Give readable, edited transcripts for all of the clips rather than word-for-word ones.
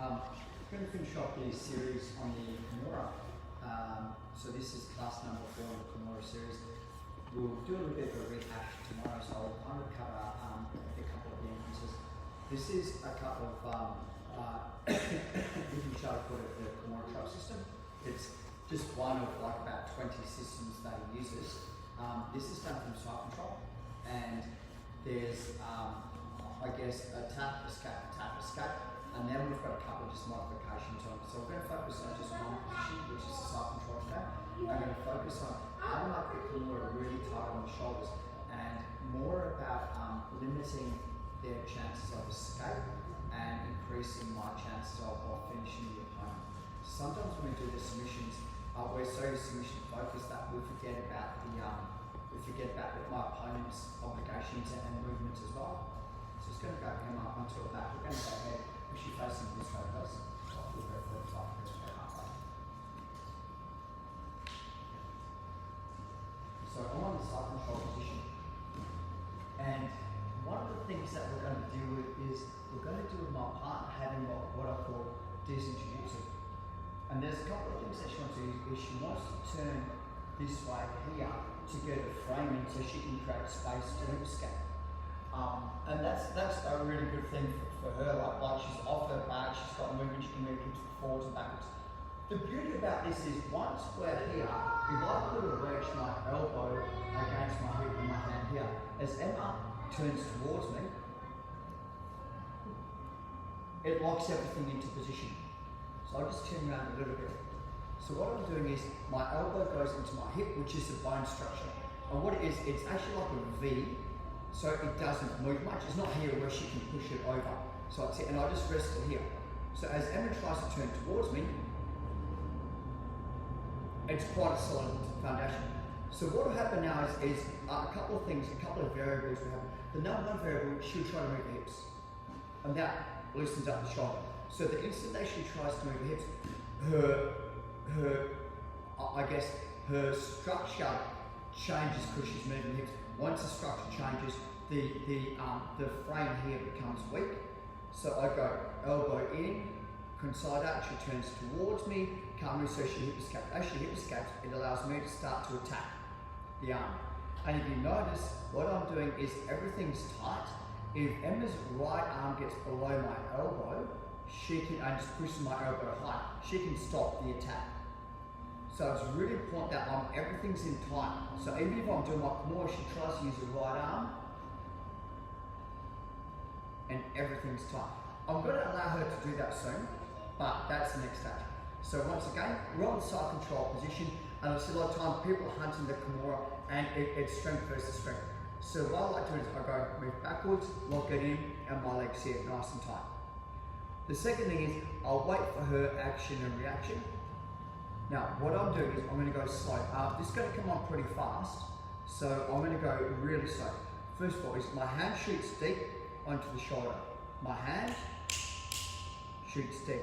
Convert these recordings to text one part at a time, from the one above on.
We're going to finish off the series on the Kimura. So this is class number 4 in the Kimura series. We'll do a little bit of a rehash tomorrow, so I'll kind of cover a couple of the entrances. This is a couple of, if you shall call it the Kimura trap system. It's just one of like about 20 systems that he uses. This is done from side control, and there's, I guess, a tap, escape, and then we've got a couple of just modifications on it. So we're going to focus on just one position, which is the side control today. I'm going to focus on how to make the Kimura really tight on the shoulders, and more about limiting their chances of escape and increasing my chances of finishing the opponent. Sometimes when we do the submissions, we're so submission focused that we forget about my opponent's obligations and movements as well. So it's going to go him up onto a back. We're going to go ahead, push you facing this way first. We'll go for the top, let's go halfway. So I'm on the side control position. And one of the things that we're going to deal with is we're going to do with my partner having what I call decent jiu-jitsu. And there's a couple of things that she wants to do. She wants to turn this way here to get a frame in so she can create space to hip escape. And that's a really good thing for her. Like she's off her back, she's got movement, she can move hips forwards and backwards. The beauty about this is once we're here, if I put a wedge my elbow against my hip and my hand here, as Emma turns towards me, it locks everything into position. So I'll just turn around a little bit. So what I'm doing is my elbow goes into my hip, which is the bone structure. And what it is, it's actually like a V, so it doesn't move much. It's not here where she can push it over. So it's, and I just rest it here. So as Emma tries to turn towards me, it's quite a solid foundation. So what will happen now is a couple of things, a couple of variables will happen. The number one variable, she'll try to move the hips. And that loosens up the shoulder. So the instant that she tries to move the hips, her structure changes because she's moving the hips. Once the structure changes, the frame here becomes weak. So I go elbow in, conside out, she turns towards me, can't move, so she hip escapes. As she hip escapes, it allows me to start to attack the arm. And if you notice, what I'm doing is everything's tight. If Emma's right arm gets below my elbow, she can, and just pushes my elbow high, she can stop the attack. So it's really important that everything's in tight. So even if I'm doing my Kimura, she tries to use the right arm, and everything's tight. I'm going to allow her to do that soon, but that's the next stage. So once again, we're on the side control position, and I see a lot of times people are hunting the Kimura, and it's strength versus strength. So what I like to do is I go move backwards, lock it in, and my legs here nice and tight. The second thing is I'll wait for her action and reaction. Now what I'm doing is I'm going to go slow. This is going to come on pretty fast, so I'm going to go really slow. First of all is my hand shoots deep onto the shoulder. My hand shoots deep.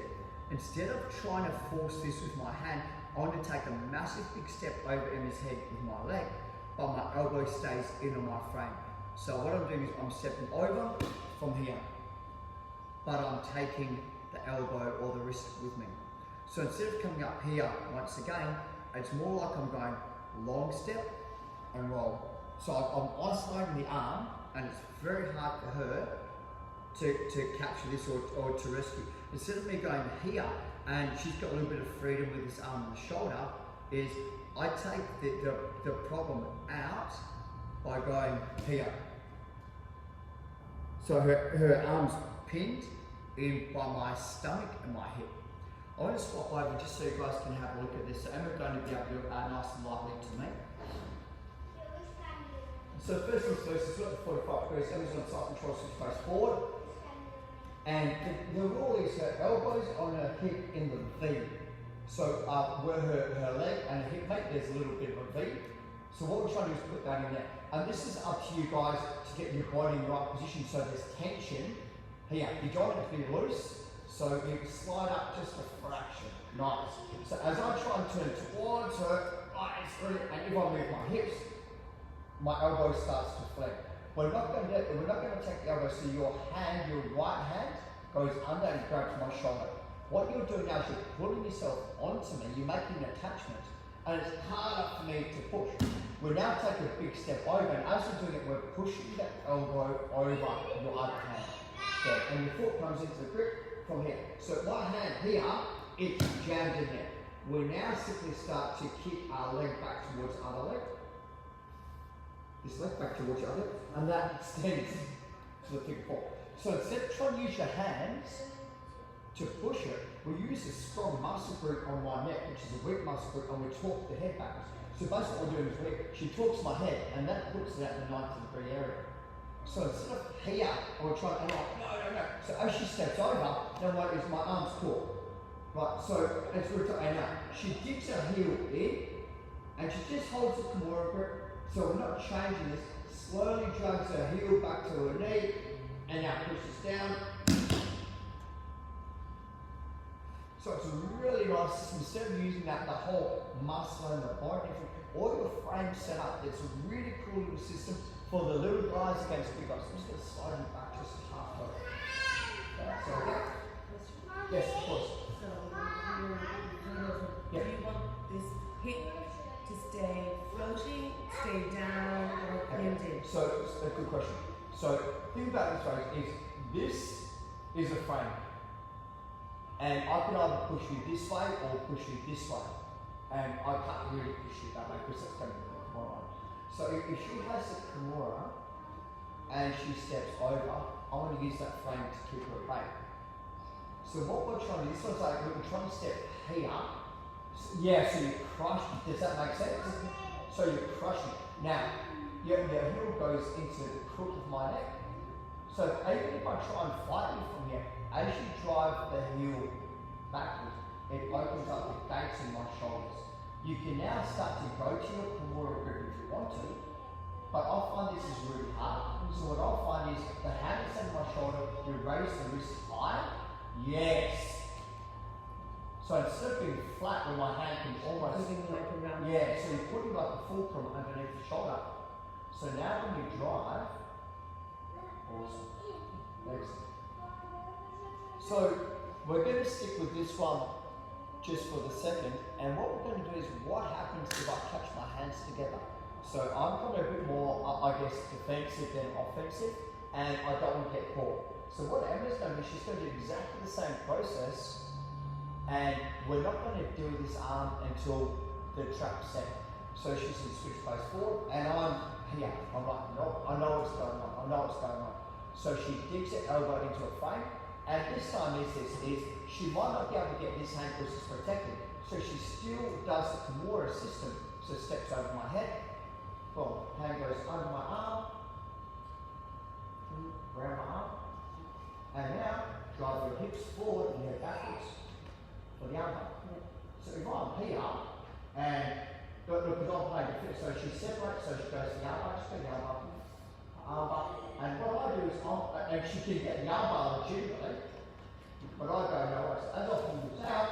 Instead of trying to force this with my hand, I want to take a massive big step over Emma's head with my leg, but my elbow stays in on my frame. So what I'm doing is I'm stepping over from here, but I'm taking the elbow or the wrist with me. So instead of coming up here, once again, it's more like I'm going long step and roll. So I'm isolating the arm, and it's very hard for her to capture this or to rescue. Instead of me going here, and she's got a little bit of freedom with this arm and the shoulder, is I take the problem out by going here. So her arm's pinned in by my stomach and my hip. I want to swap over just so you guys can have a look at this. So Emma's going to be able to do it nice and lightly to me. So first things first, it's got the 45 degrees. Emma's on side control, switch face forward. And the rule is her elbows on her hip in the V. So where her leg and her hip meet, there's a little bit of a V. So what we're trying to do is put that in there. And this is up to you guys to get your body in the right position so there's tension here. You don't want it to be loose, so you slide up just a fraction. Nice. So as I try and turn towards her, and if I move my hips, my elbow starts to flex. We're not going to take the elbow, so your right hand goes under and grabs my shoulder. What you're doing now is you're pulling yourself onto me, you're making an attachment, and it's harder for me to push. We now take a big step over, and as we're doing it, we're pushing that elbow over your other hand. So, and your foot comes into the grip from here. So one hand here, it's jammed in there. We now simply start to kick our leg back towards the other leg. This leg back towards the other leg, and that extends to the figure four. So instead of trying to use your hands to push it, we use a strong muscle group on my neck, which is a weak muscle group, and we torque the head backwards. So basically what we're doing is she torques my head, and that puts it at the 90-degree area. So instead of here, we're trying, and I'm like, no. So as she steps over, then what is my arms caught. Right, so as we're talking now, she digs her heel in, and she just holds the Kimura grip. So we're not changing this. Slowly drags her heel back to her knee, and now pushes down. So it's a really nice system. Instead of using that, the whole muscle and the body, all your frames set up. It's a really cool little system for the little guys against big guys. I'm just going to slide you back just halfway. So, yes, of course. So, do you want this hip to stay floating, stay down, or pinned in? So, it's a good question. So, the thing about this race is this is a frame. And I can either push you this way or push you this way. And I can't really push you that way because that's going to be the Kimura. So if she has the Kimura and she steps over, I want to use that frame to keep her at bay. So what we're trying to do, this one's like we're trying to step here. So, yeah, so you crush it. Does that make sense? So you're crushing it. Now, your heel goes into the crook of my neck. So even if I try and fight you from here, as you drive the heel backwards, it opens up the gates in my shoulders. You can now start to go to your Kimura grip if you want to, but I find this is really hard. So what I'll find is the hand is in my shoulder, you raise the wrist high, yes. So instead of being flat where my hand can almost, yeah, so you're putting like a fulcrum underneath the shoulder. So now when you drive, awesome, excellent. So we're going to stick with this one just for the second, and what we're going to do is what happens if I catch my hands together. So I'm probably a bit more, I guess, defensive than offensive, and I don't want to get caught. So what Emma's going to do, she's going to do exactly the same process, and we're not going to do this arm until the trap's set. So she's going to switch face forward, and I'm here. I'm like, no, I know what's going on. I know what's going on. So she digs her elbow into a frame. And this time is she might not be able to get this hand because it's protected. So she still does the Kimura system. So steps over my head. Boom. Hand goes under my arm. Around my arm. And now drive your hips forward and head backwards for the arm bar. So if I'm here and look, because I'm playing the fit, so she separates, so she goes to the arm bar, just go to the arm bar. And what I do is, and she can get the arm bar legitimately, but I go nowhere. So as I pull this out,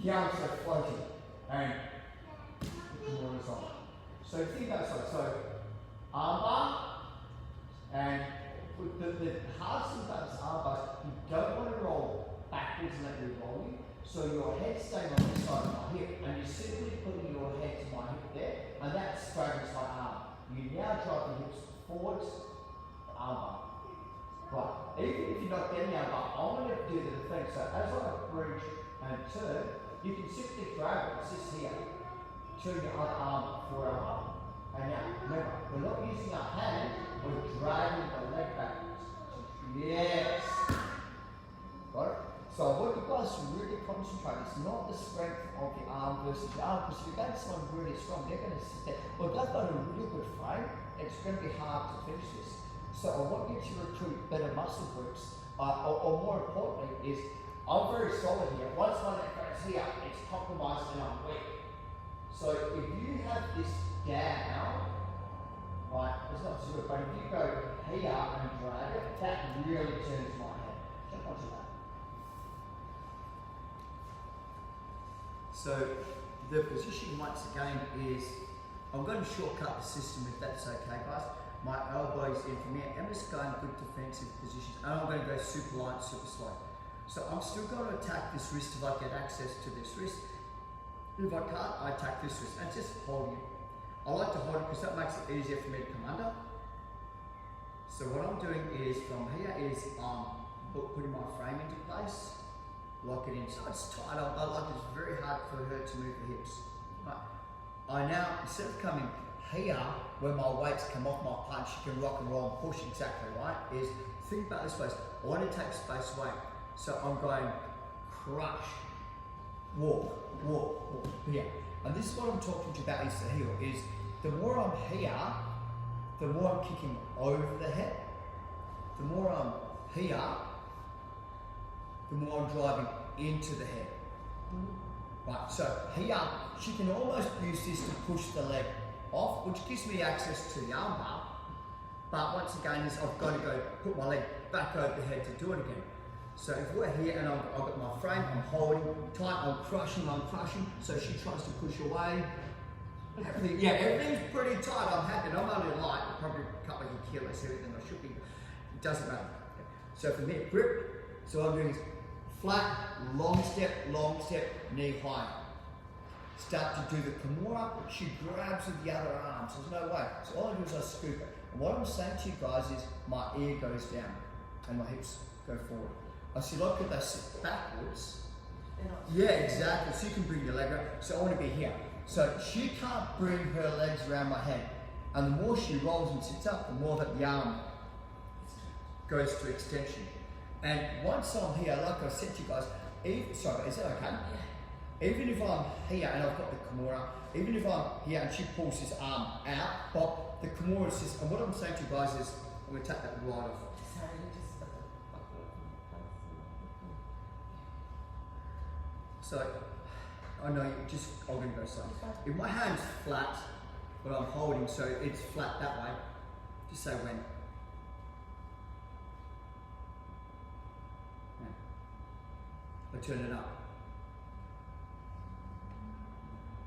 the arms are floating, and the Kimura's on. So think about it, so arm bar, and the hard thing about this arm bar is you don't want to roll backwards and let me roll you. So your head's staying on this side of my hip, and you're simply putting your head to my hip there, and that straightens my arm. You now drive the hips forwards, arm bar. Right, even if you're not getting the arm bar, I'm going to do the thing. So as I bridge and turn, you can simply grab it, it's just here, turn your other arm for our arm. And now, remember, we're not using our hand, we're dragging the leg backwards. Yes! Got it? So I want you guys to really concentrate. It's not the strength of the arm versus the arm, because if you're going to someone really strong, they're going to sit there. But they've got a really good frame, it's going to be hard to finish this. So I want you to recruit better muscle groups, or more importantly is, I'm very solid here. Once my neck goes here, it's compromised and I'm weak. So if you have this down, right, it's not so good, but if you go here and drag it, that really turns my head. Jump onto that. So the position once again is, I'm going to shortcut the system if that's okay, guys. My elbow's in from here. Emma's going good defensive positions, and I'm going to go super light, super slow. So I'm still going to attack this wrist if I get access to this wrist. If I can't, I attack this wrist and just holding it. I like to hold it because that makes it easier for me to come under. So what I'm doing is from here is putting my frame into place, lock it in. So it's tight. I like it's very hard for her to move the hips. Right. I now, instead of coming here where my weights come off my punch, you can rock and roll and push exactly right, is think about this place. I want to take space away. So I'm going crush, walk, here. And this is what I'm talking to you about is the heel, is the more I'm here, the more I'm kicking over the head. The more I'm here, the more I'm driving into the head. Right, so here, she can almost use this to push the leg off, which gives me access to the armbar. But once again, I've got to go put my leg back over the head to do it again. So if we're here and I've got my frame, I'm holding tight, I'm crushing, so she tries to push away. Everything's pretty tight. I'm happy, and I'm only light, probably a couple of kilos heavier than I should be. It doesn't matter. So from here, grip. So what I'm doing is flat, long step, knee high. Start to do the Kimura. She grabs with the other arm, so there's no way. So all I do is I scoop it. And what I'm saying to you guys is my ear goes down and my hips go forward. I see a lot of people that sit backwards. Yeah, exactly. So you can bring your leg around. So I want to be here. So she can't bring her legs around my head. And the more she rolls and sits up, the more that the arm goes to extension. And once I'm here, like I said to you guys, sorry, is that okay? Yeah. Even if I'm here and I've got the Kimura, even if I'm here and she pulls this arm out, but the Kimura is just, and what I'm saying to you guys is, I'm going to take that right off. So, I know you just, I'm going to go slow. If my hand's flat, but I'm holding, so it's flat that way, just say when. Yeah. I turn it up.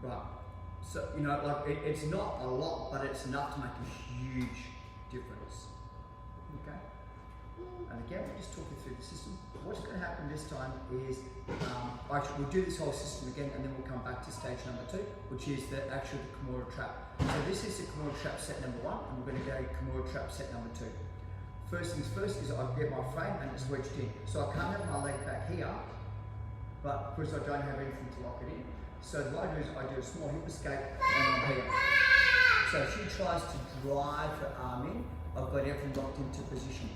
Right. So, you know, like it's not a lot, but it's enough to make a huge difference. Okay? And again, we'll just talk you through the system. What's going to happen this time is, actually we'll do this whole system again and then we'll come back to stage number 2, which is the Kimura trap. So this is the Kimura trap set number 1 and we're going to go Kimura trap set number 2. First things first is I get my frame and it's wedged in. So I can't have my leg back here, but because I don't have anything to lock it in. So what I do is I do a small hip escape and I'm here. So she tries to drive her arm in, I've got everything locked into position.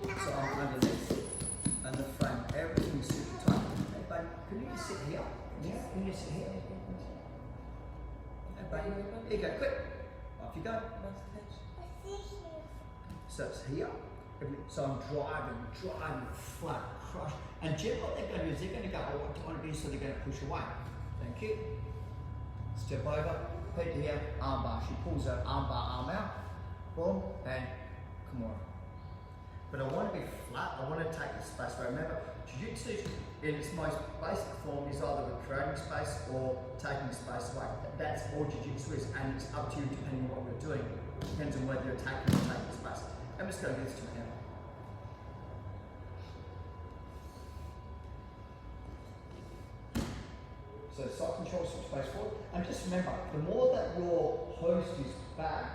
So I'm underneath and the frame, everything's super tight. Hey babe, can you just sit here? Yeah, can you sit here? Hey babe, here you go, quick. Off you go. So it's here. So I'm driving, flat, crush. And generally what they're going to do is they're going to go, oh, what do you want to be? So they're going to push away. Thank you. Step over, head to here, arm bar. She pulls her arm out, boom, and Kimura. But I want to be flat, I want to take the space. But remember, Jiu-Jitsu in its most basic form is either creating space or taking space away. That's all Jiu-Jitsu is, and it's up to you depending on what you're doing. It depends on whether you're taking or taking space. I'm just going to do this to my hand. So side control, switch space forward. And just remember, the more that your host is back,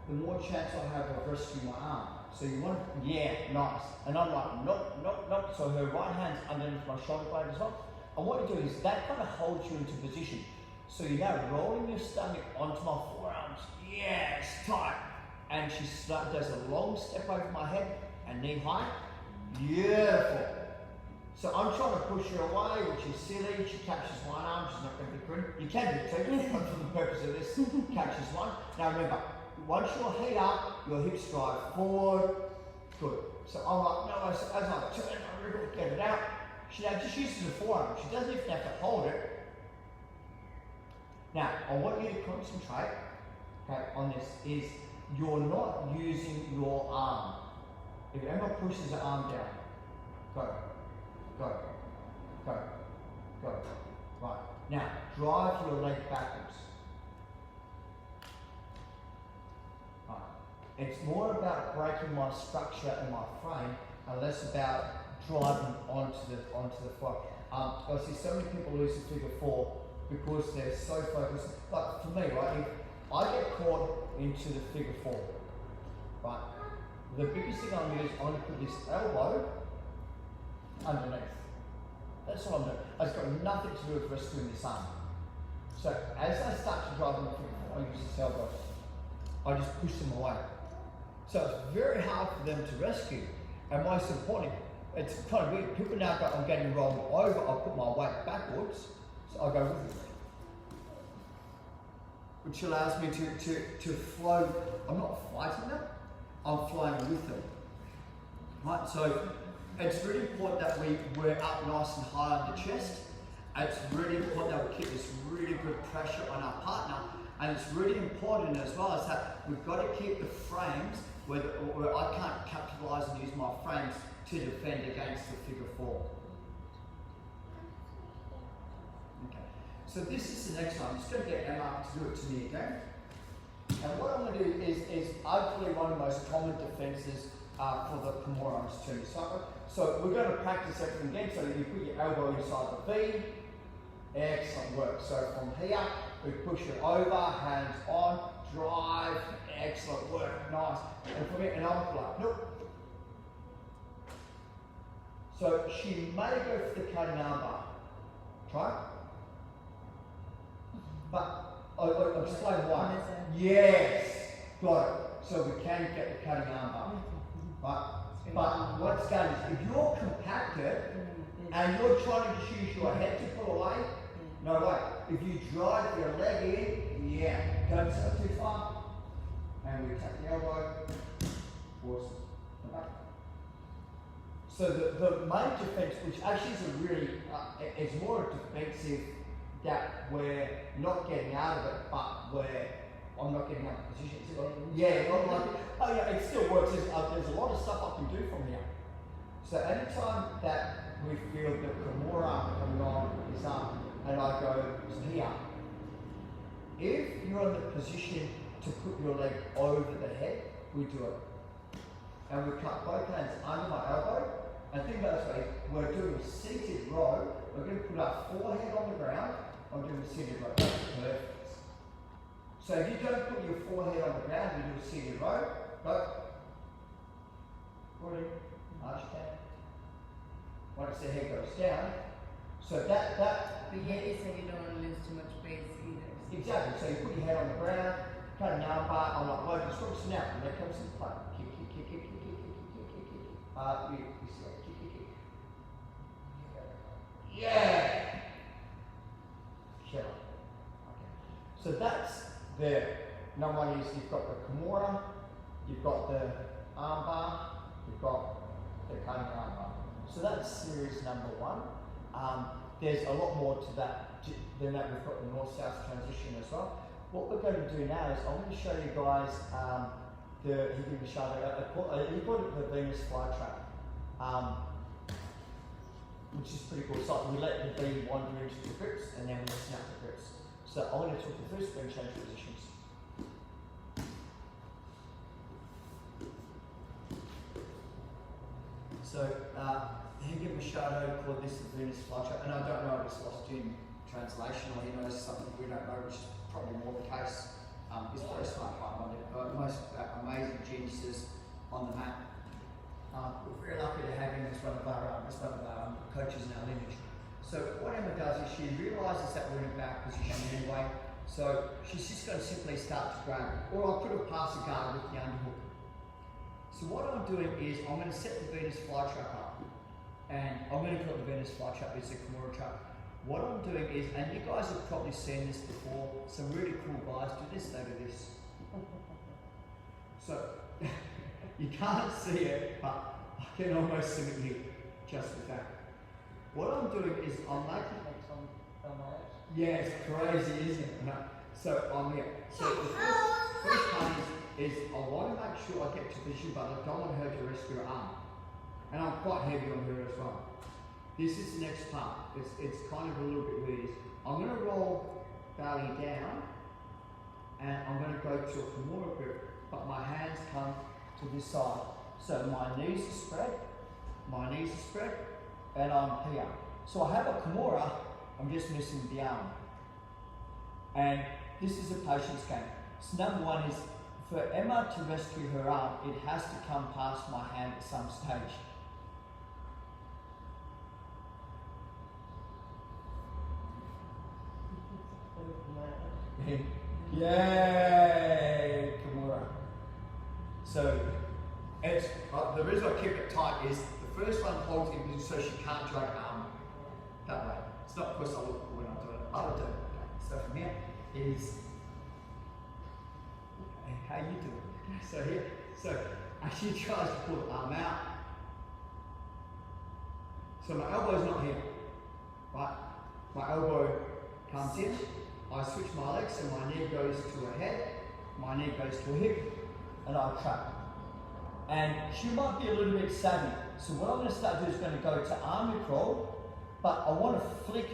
the more chance I have of rescuing my arm. So you want, yeah, nice. And I'm like, nope. So her right hand's underneath my shoulder blade as well. And what you're doing is that kind of holds you into position. So you're now rolling your stomach onto my forearms. Yes, tight. And she does a long step over my head and knee high. Beautiful. So I'm trying to push her away, which is silly. She catches one arm, she's not going to be good. You can do two, but for the purpose of this, catches one. Now remember, once you're head up, your hips drive forward. Good. So I'm like, no, as I turn, I wriggle, get it out. She now just uses the forearm. She doesn't even have to hold it. Now, I want you to concentrate, okay, on this, is you're not using your arm. If Emma pushes her arm down, go. Right. Now, drive your leg backwards. Right. It's more about breaking my structure and my frame and less about driving onto the floor. I see so many people lose the figure four because they're so focused. Like for me, right, if I get caught into the figure four, right, the biggest thing I'm going to do is I'm going to put this elbow underneath. That's what I'm doing. It's got nothing to do with rescuing this arm. So as I start to drive on the figure four, I use this elbow. I just push them away. So it's very hard for them to rescue. And most important, it's kind of weird. People now go, I'm getting rolled over, I'll put my weight backwards, so I'll go with it. Which allows me to flow. I'm not fighting them, I'm flying with them. Right, so it's really important that we're up nice and high on the chest. It's really important that we keep this really good pressure on our partner. And it's really important as well as that we've got to keep the frames where I can't capitalize and use my frames to defend against the figure four. Okay, so this is the next one. I'm just going to get Emma to do it to me again. And what I'm going to do is hopefully one of the most common defenses for the Kimura is turning side. So we're going to practice everything again. So you put your elbow inside the V. Excellent work. So from here, we push it over, hands on, drive. Excellent work, nice. And from here, and I'm like, nope. So she may go for the cutting armbar. Try it. But I'll explain why. Yes, got it. So we can get the cutting armbar. Right? But what's going is if you're compacted and you're trying to use your head to pull away, no way. If you drive your leg in, yeah, don't go too far. And we take the elbow, awesome. Okay. So the main defense, which actually is a really, it's more a defensive that we're not getting out of it, but I'm not getting out of position. Yeah, not like, oh yeah, it still works. There's a lot of stuff I can do from here. So anytime that we feel the Kimura coming on his arm, and I go to here, if you're in the position to put your leg over the head, we do it. And we cut both hands under my elbow. And think about this way, we're doing a seated row. We're going to put our forehead on the ground. I'm doing a seated row. That's perfect. So if you don't put your forehead on the ground, you do a seated row. Go. Ready? Arch down. Once the head goes down. So that. But yet you say you don't want to lose too much base either. Exactly. So you put your head on the ground, cut an armbar. I'm like, well, just sort of snap, and that comes into play. Kick. You see that? Kick. Yeah. Killer. Okay. So that's the number one is you've got the Kimura, you've got the armbar, you've got the cutting armbar. So that's series number one. There's a lot more to that than that. We've got the north-south transition as well. What we're going to do now is I'm going to show you guys he called it the Venus flytrap, which is pretty cool. So we let the beam wander into the grips and then we snap the grips. So I'm going to talk you through spring change positions. So Higgin Machado called this the Venus flytrap, and I don't know if it's lost in translation or he knows something we don't know, which is probably more the case. He's very smart guy, most amazing geniuses on the map. We're very lucky to have him as one of our coaches in our lineage. So what Emma does is she realises that we're in a back position anyway, so she's just going to simply start to grab, or I could have passed the guard with the underhook. So what I'm doing is I'm going to set the Venus flytrap up, and I'm going to call it the Venus flytrap, it's a Kimura trap. What I'm doing is, and you guys have probably seen this before, some really cool guys do this, they do this. So, you can't see it, but I can almost simulate you just with that. What I'm doing is I'm making... Yeah, it's crazy, isn't it? So I'm here. So the first part is I want to make sure I get to position, but I don't want her to rescue her arm. And I'm quite heavy on her as well. This is the next part. It's kind of a little bit weird. I'm going to roll belly down, and I'm going to go to a Kimura grip, but my hands come to this side. So my knees are spread, my knees are spread, and I'm here. So I have a Kimura, I'm just missing the arm. And this is a patience game. So number one is, for Emma to rescue her arm, it has to come past my hand at some stage. Yay, Kimura. So, it's, the reason I keep it tight is the first one holds it so she can't drag her arm that way. It's not because I look cool when I do it. I will do it. Okay. So from here is, how you doing? So here, so as she tries to pull the arm out, so my elbow's not here, right? My elbow comes in, I switch my legs, so my knee goes to her head, my knee goes to her hip, and I trap. And she might be a little bit savvy, so what I'm going to start doing is going to go to arm crawl, but I want to flick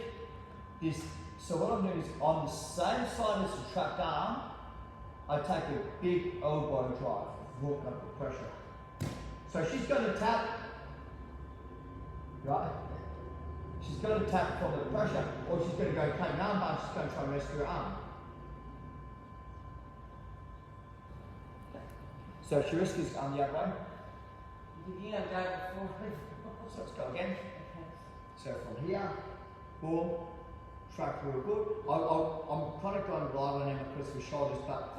this. So what I'm doing is on the same side as the trapped arm, I take a big elbow drive, walk up the pressure. So she's going to tap, right? She's going to tap from the pressure, or she's going to go take an arm bar, she's going to try and rescue her arm. So she rescues the arm the other way. You have got it before. So let's go again. Okay. So from here, boom, track real good. I'm kind of going right on Emma because of the shoulders, but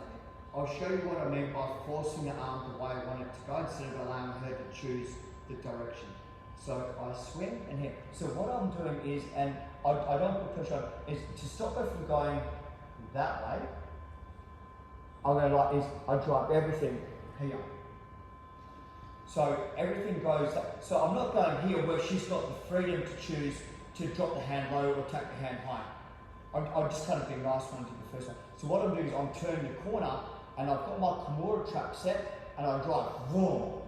I'll show you what I mean by forcing the arm the way I want it to go instead of allowing her to choose the direction. So I swing and hit. So what I'm doing is, and I don't put pressure on, is to stop her from going that way, I'm going to like this, I drive everything here. So everything goes, so I'm not going here where she's got the freedom to choose to drop the hand low or take the hand high. I'm just kind of being nice when I do the first one. So what I'm doing is I'm turning the corner and I've got my Kimura trap set and I drive, boom.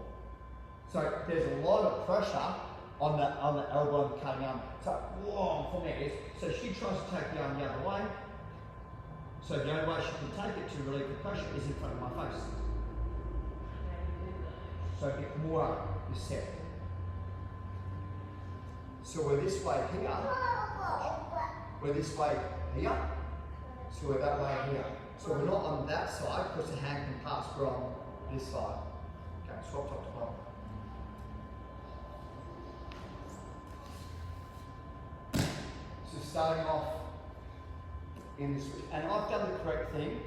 So there's a lot of pressure on the elbow and cutting arm. So whoa, from there is, so she tries to take the arm the other way. So the only way she can take it to relieve the pressure is in front of my face. So the Kimura is set. So we're this way here. We're this way here. So we're that way here. So we're not on that side because the hand can pass. We're on this side. Okay, swap top to bottom. So starting off in this switch, and I've done the correct thing.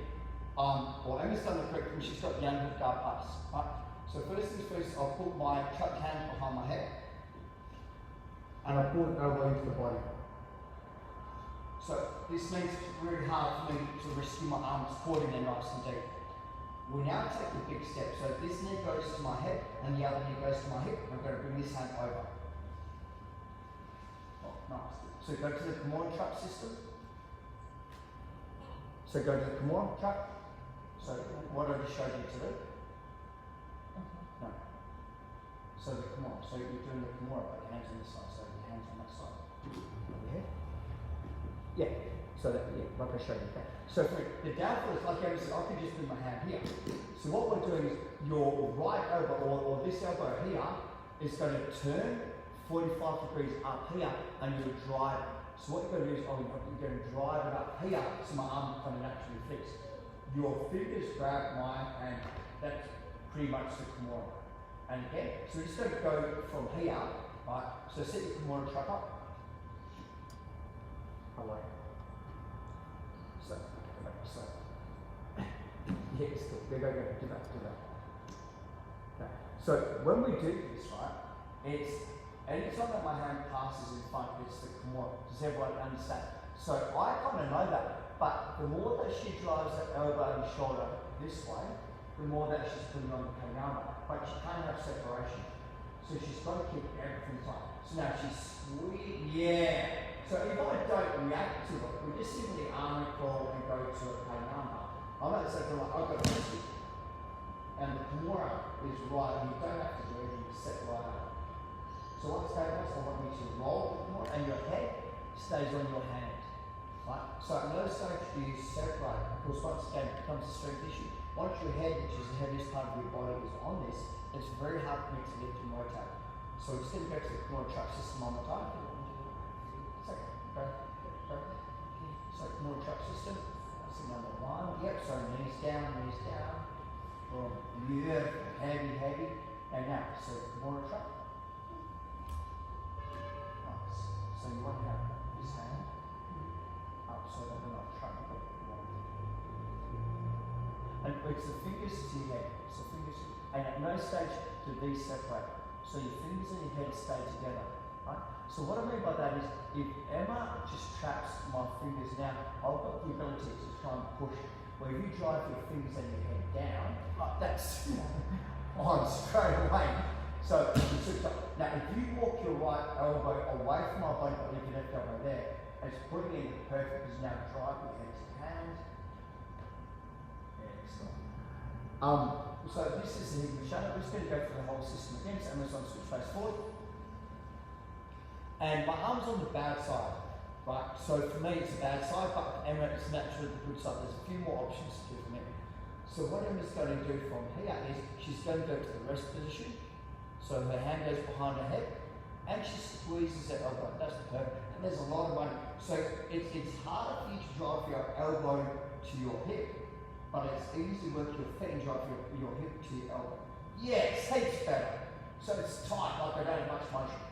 Or Emma's done the correct thing. She's got the underhook guard pass. Right? So first things first, I'll put my trapped hand behind my head, and I pull the elbow into the body. So this makes it really hard for me to rescue my arms, supporting them nice and deep. We now take the big step. So this knee goes to my head, and the other knee goes to my hip. I'm going to bring this hand over. Oh, nice. So go to the Kimura trap system. So go to the Kimura trap. So what I just showed you to do. No. So the Kimura. So you're doing the Kimura, but your hands on this side. So your hands on that side. Over here. Yeah. So that, yeah, like I showed you. Okay. So for the downfall is like I said, I can just bring my hand here. So what we're doing is your right elbow or this elbow here is going to turn 45 degrees up here, and you'll drive it. So what you're going to do is, you're going to drive it up here so my arm kind of naturally fixed. Your fingers grab mine, and that's pretty much the Kimura. And again, so we're just going to go from here, right? So set your Kimura trap up. Away. So, so. Yeah, it's cool. Go, do that. Okay. So when we do this, right, it's anytime that my hand passes in front, it's the Kimura. Does everyone understand? So I kind of know that, but the more that she drives her elbow and shoulder this way, the more that she's putting on the Kimura. But she can't have separation. So she's got to keep everything tight. So now she's sweet, yeah. So if I don't react to it, we just simply arm crawl and go to a Kimura. I'm not saying like, I've got to risk it. And the Kimura is right, and you don't have to do anything, you set right up. So what's going on is I want you to roll the Kimura, and your head stays on your hand. Right? So at no stage do you separate, because once again it becomes a strength issue. Once your head, which is the heaviest part of your body, is on this, it's very hard for me to lift and rotate. So we're just going to go to the Kimura trap system on the time. Second, go. So Kimura trap system. That's the number one. Yep, so knees down. Boom. Beautiful, heavy. And now, so Kimura trap. Nice. So you want to have this hand up so that we're not trapping the wrong. And it's the fingers to your head. So fingers, and at no stage do these separate. So your fingers and your head stay together, right? So what I mean by that is, if Emma just traps my fingers now, I've got the ability to try and push. Where if you drive your fingers and your head down, like that's on straight away. So now if you walk your right elbow away from my body, but leave your left elbow there, it's putting in perfect because now drive your head to the hand. Excellent. So this is the hidden shadow. We're just going to go through the whole system again. So I'm just going to switch face forward. And my arm's on the bad side, right? So for me it's a bad side, but Emma it's naturally the good side. There's a few more options to do for me. So what Emma's going to do from here is she's going to go to the rest position. So her hand goes behind her head and she squeezes her elbow. That's perfect. And there's a lot of money. So it's harder for you to drive your elbow to your hip. But it's easy to work your feet and drive your hip to your elbow. Yeah, it's heaps better. So it's tight, like I don't have much motion.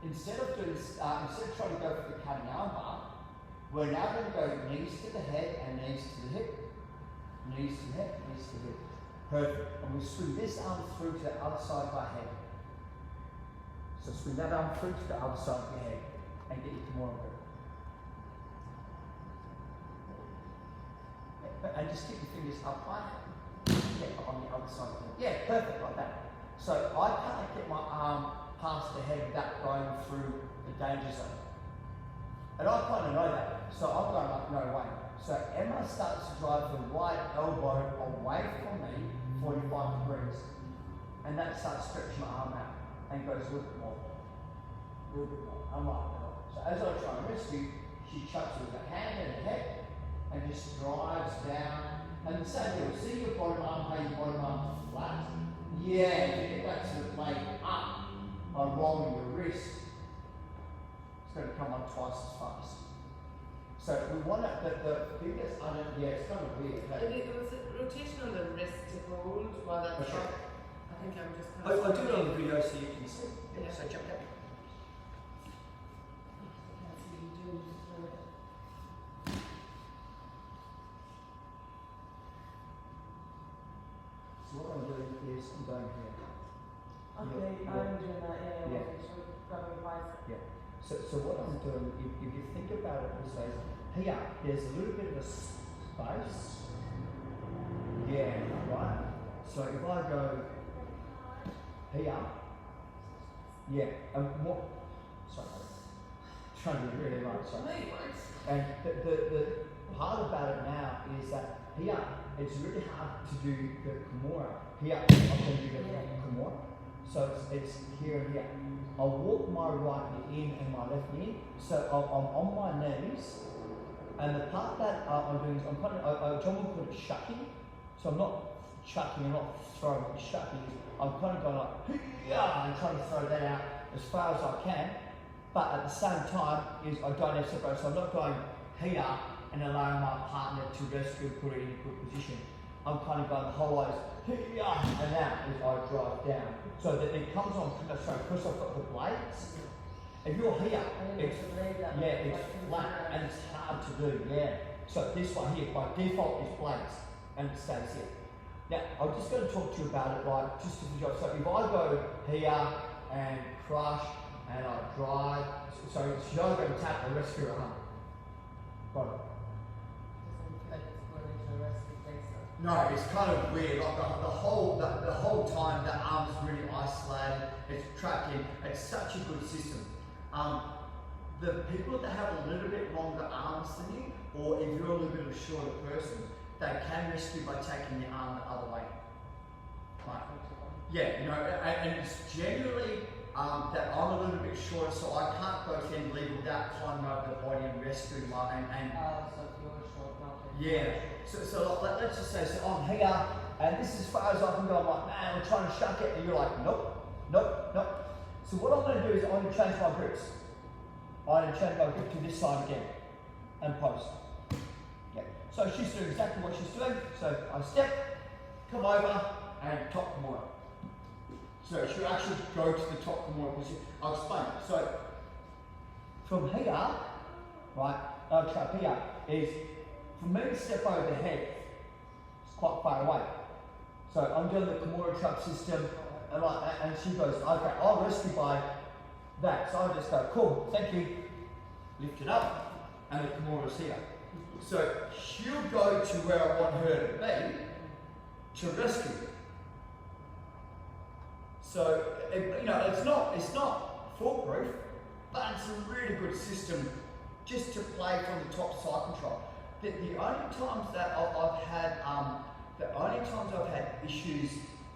Instead of doing this, instead of trying to go for the cutting arm bar, we're now going to go knees to the head and knees to the hip. Knees to the head, knees to the hip. Perfect. And we swing this arm through to the other side of our head. So swing that arm through to the other side of your head and get your Kimura grip. And just keep your fingers up high. Yeah, on the other side of the head. Yeah, perfect, like that. So I can't get my arm past the head without going through the danger zone. And I kind of know that. So I'm going like, no way. So Emma starts to drive the right elbow away from me 45 degrees. And that starts stretching my arm out and goes a little bit more. I'm like, no. So as I try and rescue, she chucks with her hand and her head and just drives down. And the same deal, see your bottom arm, how your bottom arm flat? Yeah, you get that to the blade up by rolling your wrist. It's going to come on twice as fast. So we want it, the fingers under, yeah, it's kind of weird. And it was a rotation on the wrist to hold while that's Okay. up. I think I'm just kind of. I'll do it on the video so you can see. Yeah. So jump down. So what I'm doing is I'm going here. Okay, Yeah. I'm doing that, yeah. Yeah. So grabbing the bicep. Yeah. So what I'm doing, if you think about it this way, is here, there's a little bit of a space. Yeah, right? So if I go here, yeah, and what, sorry, trying to be really right, sorry. No, it works. And the part about it now is that here, it's really hard to do the Kimura. Here, I'm going to do the Kimura. So it's here and here. I'll walk my right knee in and my left knee in. So I'm on my knees. And the part that I'm doing is I'm kind of, John would call it shucking. So I'm not chucking, I'm not throwing, shucking. I'm kind of going like, yeah, and trying to throw that out as far as I can. But at the same time, is I don't have separate. So I'm not going here and allowing my partner to rescue and put it in a good position. I'm kind of going the whole way, and out as I drive down. So that it comes on, so because I've got the blades, if you're here, it's flat and it's hard to do, yeah. So this one here, by default, is blades, and it stays here. Now, I'm just going to talk to you about it, like, just to visualize. So if I go here and crush, and I drive, so should I go and tap the rescue arm? Got it. No, it's kind of weird. Like the whole time the arm's really isolated. It's trapped in. It's such a good system. The people that have a little bit longer arms than you, or if you're a little bit of a shorter person, they can rescue by taking the arm the other way. Right. Yeah, you know, and it's generally that I'm a little bit shorter, so I can't go to end level without climbing over the body and rescuing my and So if you're short, not yeah. So let's just say, so I'm here, and this is as far as I can go. I'm like, man, we're trying to shuck it, and you're like, nope. So what I'm going to do is I'm going to change my grips. I'm going to change my grip to this side again and post. Okay. So she's doing exactly what she's doing. So I step, come over, and top Kimura. So she'll actually go to the top Kimura position. I'll explain. So from here, right, our trap here is for me to step over the head. It's quite far away. So I'm doing the Kimura trap system, and she goes, okay, I'll rescue by that. So I just go, cool, thank you. Lift it up, and the Kimura's here. So she'll go to where I want her to be to rescue. So it's not foolproof, but it's a really good system just to play from the top side control. The only times that I've had issues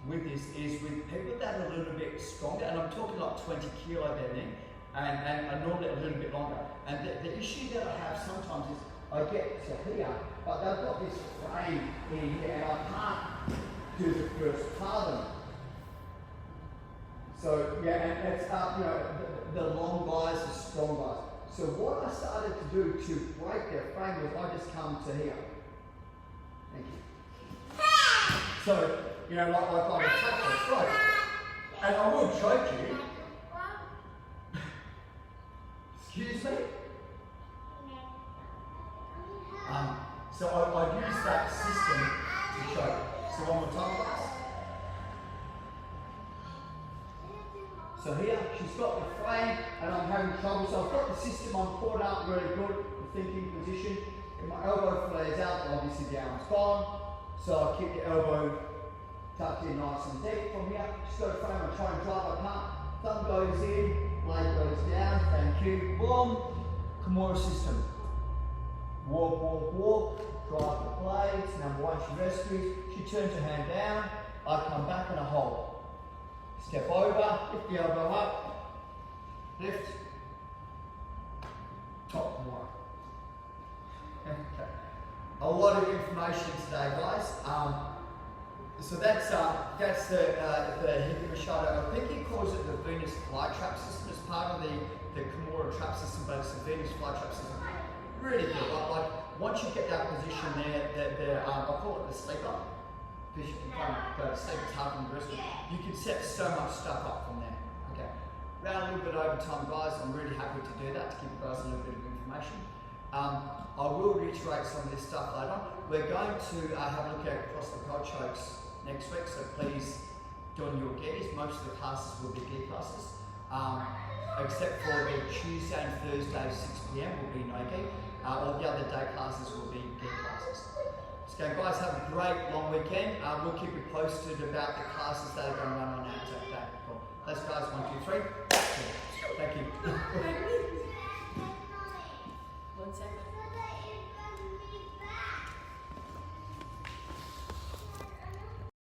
with this is with people that are a little bit stronger, and I'm talking like 20 kilo their knee, and normally a little bit longer. And the issue that I have sometimes is I get to here, but they've got this frame in here, and I can't do the first part of them. So yeah, and it's the long guys, the strong guys. So what I started to do to break their frame was I just come to here. Thank you. So, like I would take their throat, and I will choke you. Excuse me? So I use that system to choke. So one more time, guys. So here, she's got the frame, and I'm having trouble. So I've got the system, I'm caught up really good, the thinking position. If my elbow flares out, obviously the arm's gone. So I keep the elbow tucked in nice and deep from here. She's got a frame, I try and drive, I can't. Thumb goes in, blade goes down, thank you, boom. Kimura system. Walk, walk, walk, drive the blades. Number one, she rescues. She turns her hand down, I come back and I hold. Step over, lift the elbow up, lift, top Kimura. Okay. A lot of information today, guys. So that's the Hikimashita. I think he calls it the Venus flytrap system as part of the Kimura trap system, but it's the Venus flytrap system. Really good. Like once you get that position there, I call it the sleeper. Because you can kind of go to sleep, it's hard from the rest of it. You can set so much stuff up from there. Okay. Ran a little bit over time, guys. I'm really happy to do that, to give you guys a little bit of information. I will reiterate some of this stuff later on. We're going to have a look at cross the quad chokes next week, so please don your gears. Most of the classes will be gear classes, except for the Tuesday and Thursday 6 p.m. will be no gear. All the other day classes will be gear classes. So guys, have a great long weekend. We'll keep you posted about the classes that are going to run on that day. Cool. Let's guys, 1, 2, 3. Thank you. 1 second.